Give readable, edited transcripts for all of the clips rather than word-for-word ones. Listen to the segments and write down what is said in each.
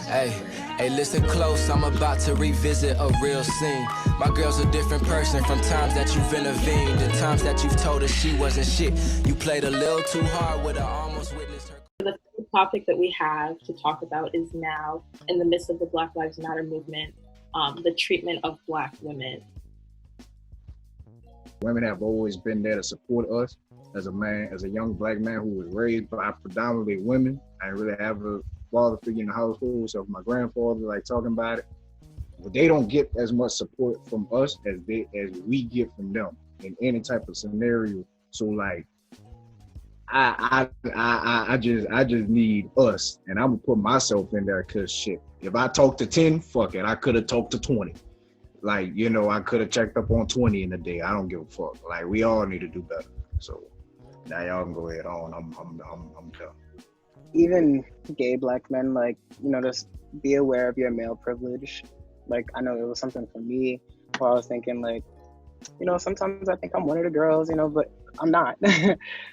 Hey, hey, listen close, I'm about to revisit a real scene. My girl's a different person from times that you've intervened and times that you've told her she wasn't shit. You played a little too hard with her, almost witnessed her. The topic that we have to talk about is now, in the midst of the Black Lives Matter movement, the treatment of Black women. Women have always been there to support us. As a man, as a young Black man who was raised by predominantly women, I didn't really have a father figure in the household, so my grandfather, like, talking about it. But they don't get as much support from us as we get from them in any type of scenario. So, like, I just need us, and I'm gonna put myself in there, cause shit, if I talk to 10, fuck it, I could have talked to 20. Like, you know, I could have checked up on 20 in a day. I don't give a fuck. Like, we all need to do better. So now y'all can go ahead on. I'm done. Even gay Black men, like, you know, just be aware of your male privilege. Like, I know it was something for me where I was thinking, like, you know, sometimes I think I'm one of the girls, you know, but I'm not.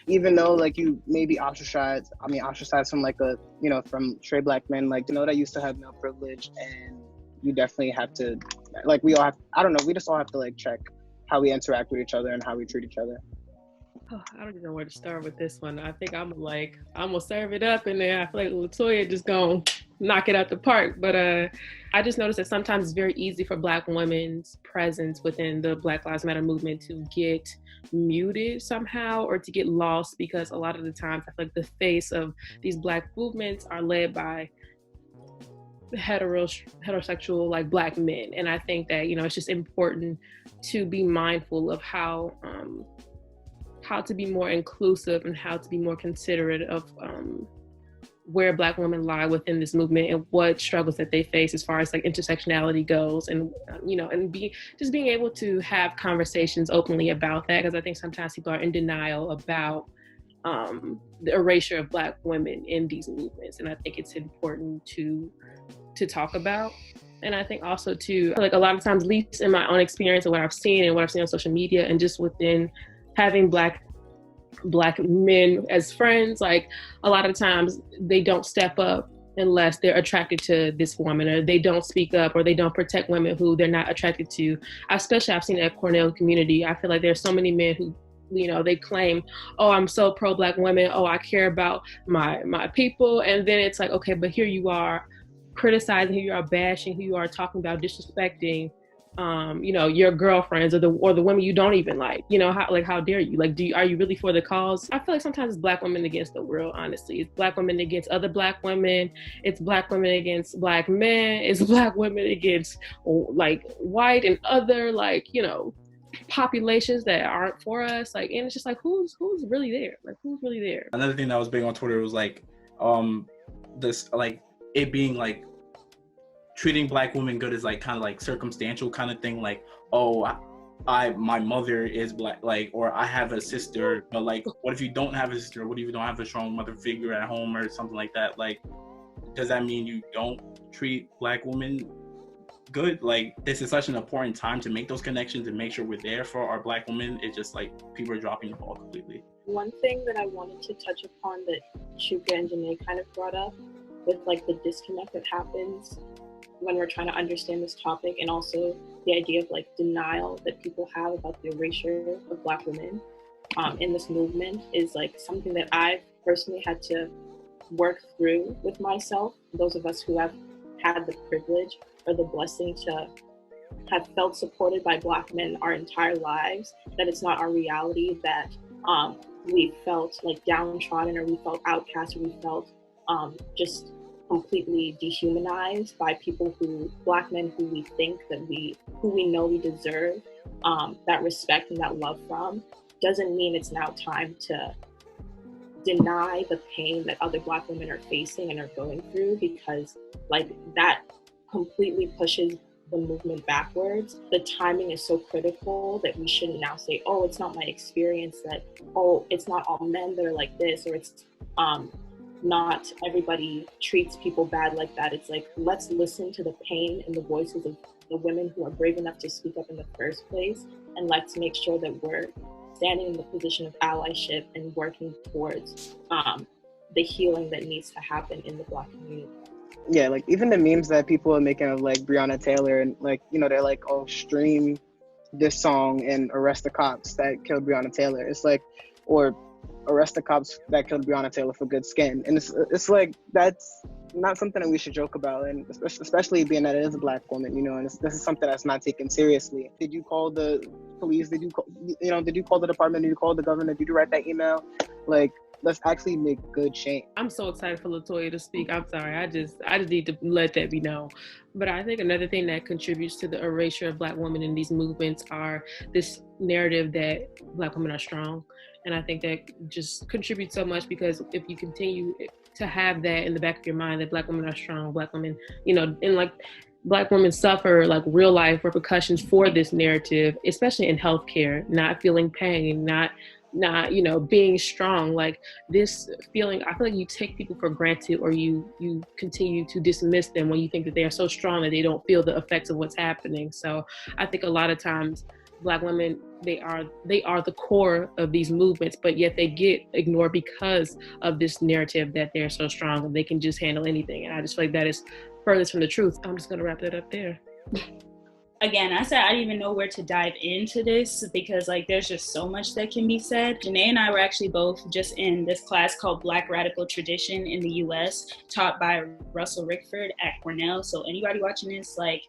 Even though, like, you may be ostracized from, like, you know, from straight Black men, like, you know, that used to have male privilege, and you definitely have to, like, we just all have to, like, check how we interact with each other and how we treat each other. Oh, I don't even know where to start with this one. I think I'm gonna serve it up, and then I feel like LaToya just gonna knock it out the park. But I just noticed that sometimes it's very easy for Black women's presence within the Black Lives Matter movement to get muted somehow, or to get lost, because a lot of the times I feel like the face of these Black movements are led by heterosexual, like, Black men. And I think that, you know, it's just important to be mindful of how to be more inclusive and how to be more considerate of where Black women lie within this movement and what struggles that they face as far as, like, intersectionality goes, and you know, and being able to have conversations openly about that, because I think sometimes people are in denial about the erasure of Black women in these movements, and I think it's important to talk about. And I think also too, like, a lot of times, at least in my own experience and what I've seen on social media, and just within having Black men as friends, like, a lot of times they don't step up unless they're attracted to this woman, or they don't speak up, or they don't protect women who they're not attracted to. Especially I've seen at Cornell community, I feel like there's so many men who, you know, they claim, oh, I'm so pro Black women, oh, I care about my people, and then it's like, okay, but here you are criticizing, here you are bashing, here you are talking about disrespecting you know, your girlfriends or the women you don't even like. You know, how dare you? Like, are you really for the cause? I feel like sometimes it's Black women against the world, honestly. It's Black women against other Black women. It's Black women against Black men. It's Black women against, like, white and other, like, you know, populations that aren't for us. Like, and it's just like, who's really there? Like, who's really there? Another thing that was big on Twitter was, like, this, like, it being, like, treating Black women good is, like, kind of like circumstantial kind of thing, like, oh, my mother is Black, like, or I have a sister, but, like, what if you don't have a sister? What if you don't have a strong mother figure at home or something like that? Like, does that mean you don't treat Black women good? Like, this is such an important time to make those connections and make sure we're there for our Black women. It's just like people are dropping the ball completely. One thing that I wanted to touch upon that Shuka and Janae kind of brought up with, like, the disconnect that happens when we're trying to understand this topic, and also the idea of, like, denial that people have about the erasure of Black women in this movement, is, like, something that I've personally had to work through with myself. Those of us who have had the privilege or the blessing to have felt supported by Black men our entire lives, that it's not our reality, that we felt, like, downtrodden, or we felt outcast, or we felt just completely dehumanized by people Black men who we think that who we know we deserve that respect and that love from, doesn't mean it's now time to deny the pain that other Black women are facing and are going through, because, like, that completely pushes the movement backwards. The timing is so critical that we shouldn't now say, oh, it's not my experience, that, oh, it's not all men that are like this, or it's not everybody treats people bad like that. It's like, let's listen to the pain and the voices of the women who are brave enough to speak up in the first place, and let's make sure that we're standing in the position of allyship and working towards the healing that needs to happen in the Black community. Yeah, like even the memes that people are making of like Breonna Taylor and like, you know, they're like, oh, stream this song and arrest the cops that killed Breonna Taylor. It's like, or arrest the cops that killed Breonna Taylor for good skin. And it's like, that's not something that we should joke about. And especially being that it is a Black woman, you know, and this is something that's not taken seriously. Did you call the police? Did you call, you know, did you call the department? Did you call the governor? Did you write that email? Like, let's actually make good change. I'm so excited for LaToya to speak. I'm sorry. I just need to let that be known. But I think another thing that contributes to the erasure of Black women in these movements are this narrative that Black women are strong. And I think that just contributes so much, because if you continue to have that in the back of your mind, that Black women are strong, Black women, you know, and like Black women suffer like real life repercussions for this narrative, especially in healthcare, not feeling pain, not, you know, being strong. Like this feeling, I feel like you take people for granted, or you continue to dismiss them when you think that they are so strong that they don't feel the effects of what's happening. So I think a lot of times Black women, they are the core of these movements, but yet they get ignored because of this narrative that they're so strong and they can just handle anything. And I just feel like that is furthest from the truth. I'm just gonna wrap that up there. Again, I said I didn't even know where to dive into this, because like there's just so much that can be said. Janae and I were actually both just in this class called Black Radical Tradition in the US, taught by Russell Rickford at Cornell. So anybody watching this, like,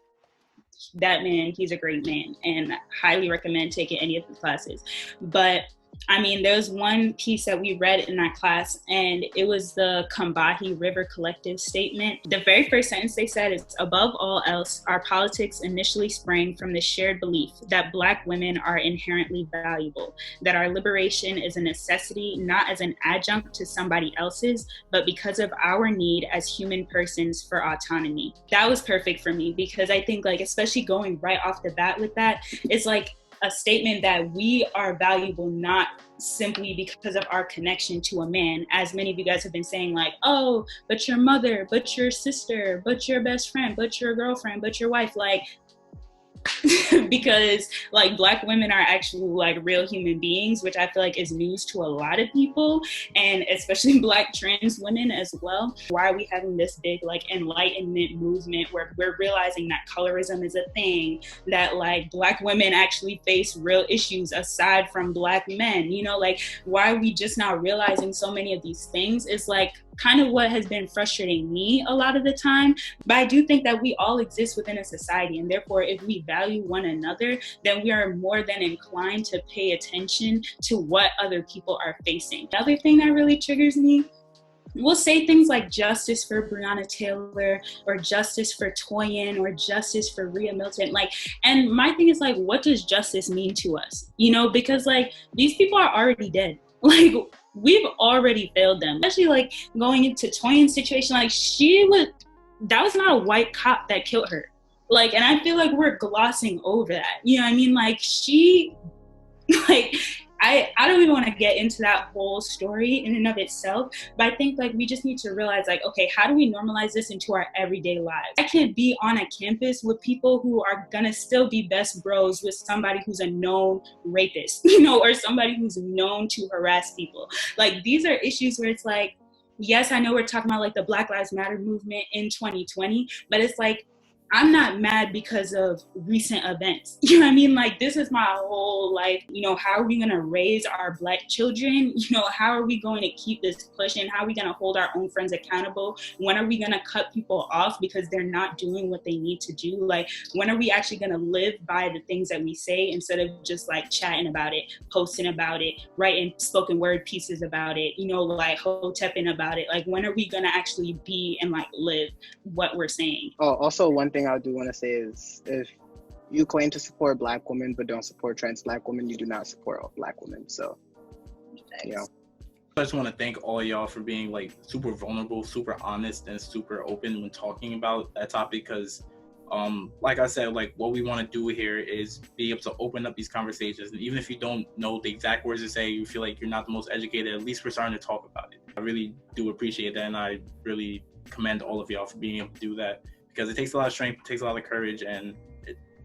that man, he's a great man, and highly recommend taking any of the classes. But I mean, there's one piece that we read in that class, and it was the Combahee River Collective statement. The very first sentence they said is, above all else, our politics initially sprang from the shared belief that Black women are inherently valuable, that our liberation is a necessity, not as an adjunct to somebody else's, but because of our need as human persons for autonomy. That was perfect for me, because I think, like, especially going right off the bat with that, it's like a statement that we are valuable not simply because of our connection to a man, as many of you guys have been saying, like, oh, but your mother, but your sister, but your best friend, but your girlfriend, but your wife, like, because like Black women are actually like real human beings, which I feel like is news to a lot of people, and especially Black trans women as well. Why are we having this big like enlightenment movement where we're realizing that colorism is a thing, that like Black women actually face real issues aside from Black men? You know, like, why are we just not realizing so many of these things? Is like kind of what has been frustrating me a lot of the time. But I do think that we all exist within a society, and therefore if we value one another, then we are more than inclined to pay attention to what other people are facing. The other thing that really triggers me, we'll say things like justice for Breonna Taylor, or justice for Toyin, or justice for Rhea Milton. Like, and my thing is like, what does justice mean to us? You know, because like these people are already dead. Like, we've already failed them. Especially like going into Toyin's situation, like that was not a white cop that killed her. Like, and I feel like we're glossing over that. You know what I mean? Like I don't even want to get into that whole story in and of itself, but I think like we just need to realize like, okay, how do we normalize this into our everyday lives? I can't be on a campus with people who are gonna still be best bros with somebody who's a known rapist, you know, or somebody who's known to harass people. Like, these are issues where it's like, yes, I know we're talking about like the Black Lives Matter movement in 2020, but it's like, I'm not mad because of recent events. You know what I mean? Like, this is my whole life. You know, how are we going to raise our Black children? You know, how are we going to keep this pushing? How are we going to hold our own friends accountable? When are we going to cut people off because they're not doing what they need to do? Like, when are we actually going to live by the things that we say instead of just like chatting about it, posting about it, writing spoken word pieces about it, you know, like hotepping about it? Like, when are we going to actually be and like live what we're saying? Oh, also one thing I do want to say is, if you claim to support Black women but don't support trans Black women, you do not support all Black women. So, you know. I just want to thank all y'all for being like super vulnerable, super honest, and super open when talking about that topic, because like I said, like what we want to do here is be able to open up these conversations, and even if you don't know the exact words to say, you feel like you're not the most educated, at least we're starting to talk about it. I really do appreciate that, and I really commend all of y'all for being able to do that, because it takes a lot of strength, it takes a lot of courage, and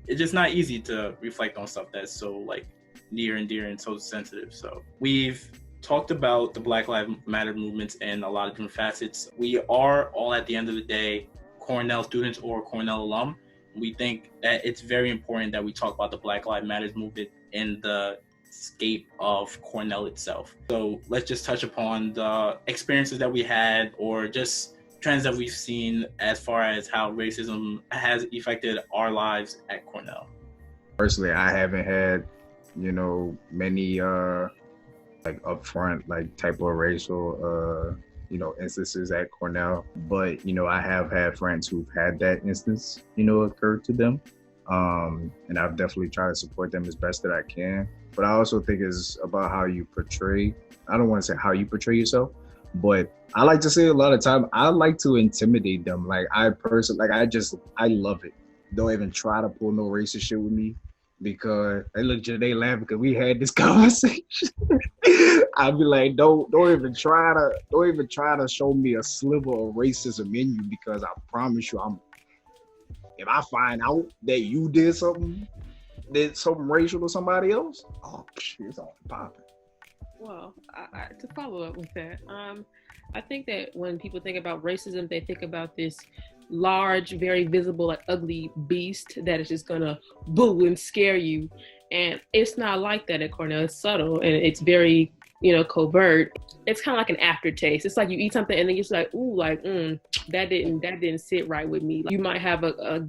it's just not easy to reflect on stuff that's so like near and dear and so sensitive. So we've talked about the Black Lives Matter movements in a lot of different facets. We are all, at the end of the day, Cornell students or Cornell alum. We think that it's very important that we talk about the Black Lives Matter movement in the scape of Cornell itself. So let's just touch upon the experiences that we had, or just trends that we've seen as far as how racism has affected our lives at Cornell. Personally, I haven't had, many like upfront like type of racial instances at Cornell, but I have had friends who've had that instance occur to them, and I've definitely tried to support them as best that I can. But I also think it's about how you portray. I don't want to say how you portray yourself, but I like to say a lot of time I like to intimidate them. Like I love it. Don't even try to pull no racist shit with me, because they laugh because we had this conversation. I'd be like, don't even try to show me a sliver of racism in you, because I promise you, if I find out that you did something racial to somebody else, oh shit, it's all popping. Well, to follow up with that, I think that when people think about racism, they think about this large, very visible, like ugly beast that is just gonna boo and scare you. And it's not like that at Cornell. It's subtle and it's very, covert. It's kind of like an aftertaste. It's like you eat something and then you're just like, ooh, like, that didn't sit right with me. Like, you might have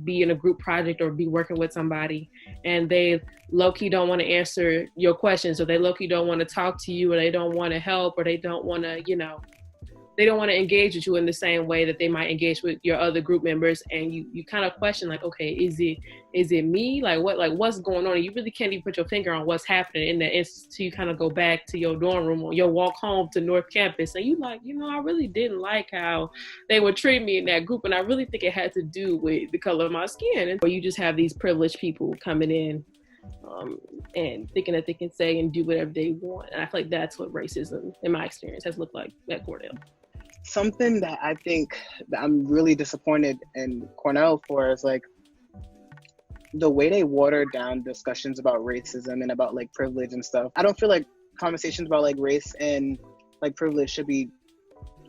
be in a group project or be working with somebody and they low-key don't want to answer your questions, or they low-key don't want to talk to you, or they don't want to help, or they don't want to, they don't want to engage with you in the same way that they might engage with your other group members. And you kind of question, like, okay, is it me? What's going on? And you really can't even put your finger on what's happening in that instance. So you kind of go back to your dorm room or your walk home to North Campus, and you like, I really didn't like how they would treat me in that group. And I really think it had to do with the color of my skin. And you just have these privileged people coming in and thinking that they can say and do whatever they want. And I feel like that's what racism, in my experience, has looked like at Cornell. Something that I think that I'm really disappointed in Cornell for is like the way they water down discussions about racism and about like privilege and stuff. I don't feel like conversations about like race and like privilege should be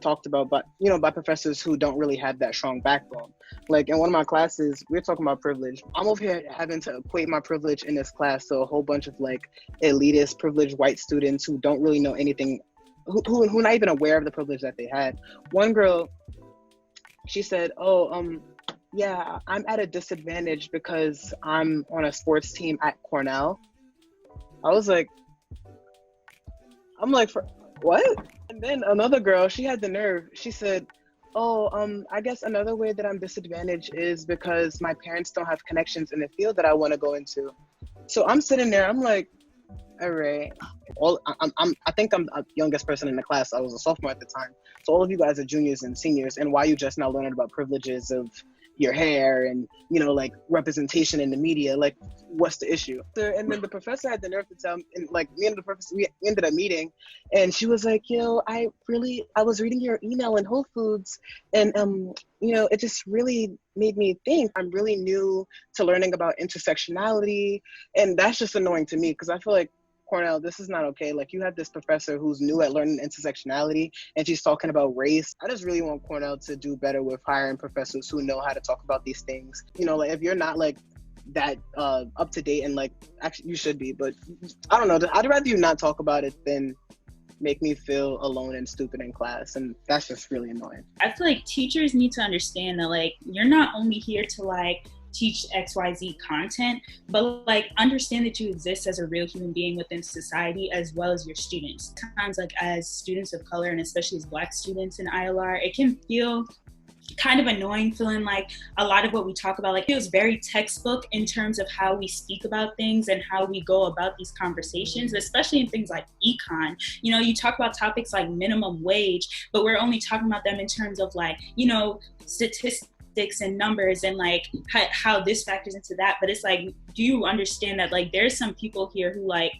talked about by professors who don't really have that strong backbone. Like in one of my classes, we were talking about privilege. I'm over here having to equate my privilege in this class to a whole bunch of like elitist privileged white students who don't really know anything, who are not even aware of the privilege that they had. One girl, she said, yeah, I'm at a disadvantage because I'm on a sports team at Cornell. I'm like, for what? And then another girl, she had the nerve. She said, I guess another way that I'm disadvantaged is because my parents don't have connections in the field that I want to go into. So I'm sitting there, I'm like, all right. I think I'm the youngest person in the class. I was a sophomore at the time. So all of you guys are juniors and seniors, and why you just now learning about privileges of your hair and, like representation in the media, like what's the issue? And then the professor had the nerve to tell me, and like me and the professor, we ended up meeting, and she was like, I was reading your email in Whole Foods, and it just really made me think. I'm really new to learning about intersectionality, and that's just annoying to me because I feel like, Cornell, this is not okay. Like, you have this professor who's new at learning intersectionality and she's talking about race. I just really want Cornell to do better with hiring professors who know how to talk about these things. Like if you're not like that up to date, and like actually you should be, but I don't know. I'd rather you not talk about it than make me feel alone and stupid in class, and that's just really annoying. I feel like teachers need to understand that like you're not only here to like teach XYZ content, but like understand that you exist as a real human being within society as well as your students. Sometimes like as students of color, and especially as Black students in ILR, it can feel kind of annoying feeling like a lot of what we talk about like feels very textbook in terms of how we speak about things and how we go about these conversations, especially in things like econ. You talk about topics like minimum wage, but we're only talking about them in terms of like, statistics and numbers and like how this factors into that. But it's like, do you understand that like there's some people here who like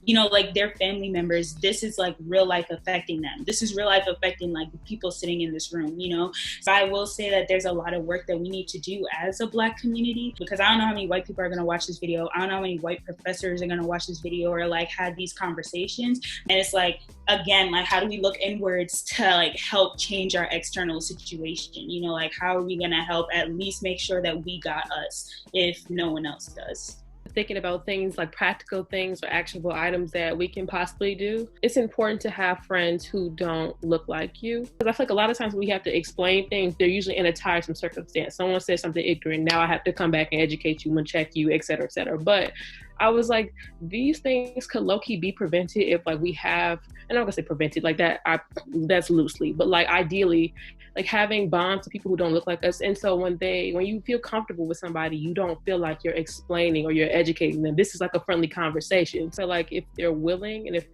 you know, like their family members, this is like real life affecting them. This is real life affecting like the people sitting in this room, you know? So I will say that there's a lot of work that we need to do as a Black community, because I don't know how many white people are gonna watch this video. I don't know how many white professors are gonna watch this video or like have these conversations. And it's like, again, like how do we look inwards to like help change our external situation? You know, like how are we gonna help at least make sure that we got us if no one else does? Thinking about things like practical things or actionable items that we can possibly do. It's important to have friends who don't look like you. Because I feel like a lot of times when we have to explain things, they're usually in a tiresome circumstance. Someone says something ignorant, now I have to come back and educate you and check you, et cetera, et cetera. But I was like, these things could low-key be prevented if like we have, and I'm gonna say prevented like that, that's loosely, but like ideally, like having bonds with people who don't look like us. And so when you feel comfortable with somebody, you don't feel like you're explaining or you're educating them. This is like a friendly conversation. So like if they're willing and if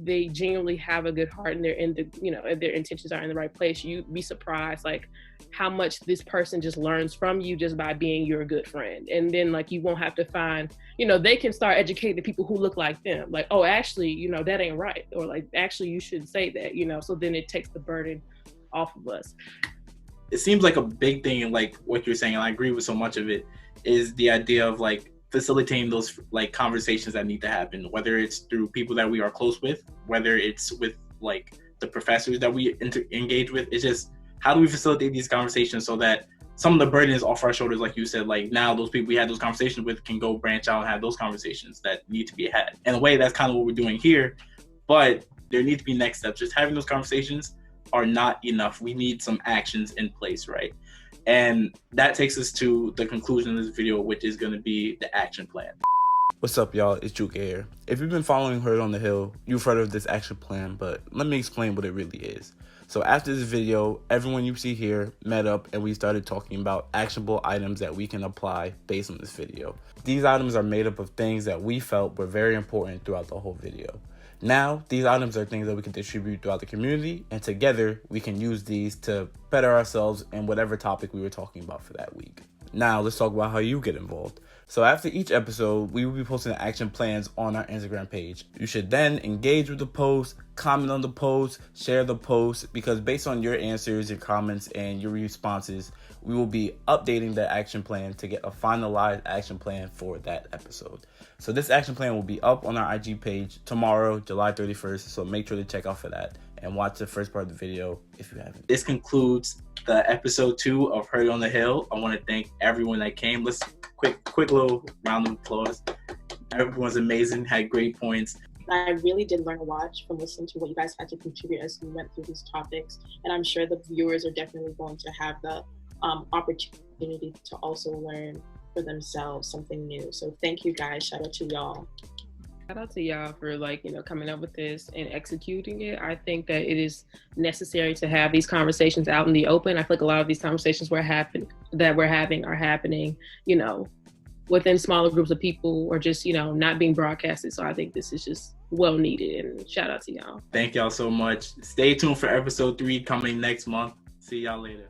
they genuinely have a good heart and they're in the, you know, if their intentions are in the right place, you'd be surprised like how much this person just learns from you just by being your good friend. And then like you won't have to find, you know, they can start educating people who look like them. Like, oh, actually, you know, that ain't right. Or like, actually, you shouldn't say that, you know, so then it takes the burden off of us. It seems like a big thing in like what you're saying, and I agree with so much of it, is the idea of like facilitating those like conversations that need to happen, whether it's through people that we are close with, whether it's with like the professors that we engage with. It's just, how do we facilitate these conversations so that some of the burden is off our shoulders, like you said, like now those people we had those conversations with can go branch out and have those conversations that need to be had. In a way, that's kind of what we're doing here, but there need to be next steps. Just having those conversations are not enough. We need some actions in place, right? And that takes us to the conclusion of this video, which is going to be the action plan. What's up, y'all? It's Juke here. If you've been following Heard on the Hill, you've heard of this action plan, but let me explain what it really is. So after this video, everyone you see here met up and we started talking about actionable items that we can apply based on this video. These items are made up of things that we felt were very important throughout the whole video. Now, these items are things that we can distribute throughout the community, and together we can use these to better ourselves in whatever topic we were talking about for that week. Now, let's talk about how you get involved. So after each episode, we will be posting action plans on our Instagram page. You should then engage with the post, comment on the post, share the post, because based on your answers, your comments, and your responses, we will be updating the action plan to get a finalized action plan for that episode. So this action plan will be up on our IG page tomorrow, July 31st. So make sure to check out for that and watch the first part of the video if you haven't. This concludes the episode 2 of Heard on the Hill. I want to thank everyone that came. Let's quick little round of applause. Everyone's amazing, had great points. I really did learn a lot from listening to what you guys had to contribute as we went through these topics. And I'm sure the viewers are definitely going to have the opportunity to also learn for themselves something new. So thank you guys. Shout out to y'all. Shout out to y'all for like, you know, coming up with this and executing it. I think that it is necessary to have these conversations out in the open. I feel like a lot of these conversations we're having are happening, you know, within smaller groups of people or just, you know, not being broadcasted. So I think this is just well needed, and shout out to y'all. Thank y'all so much. Stay tuned for episode 3 coming next month. See y'all later.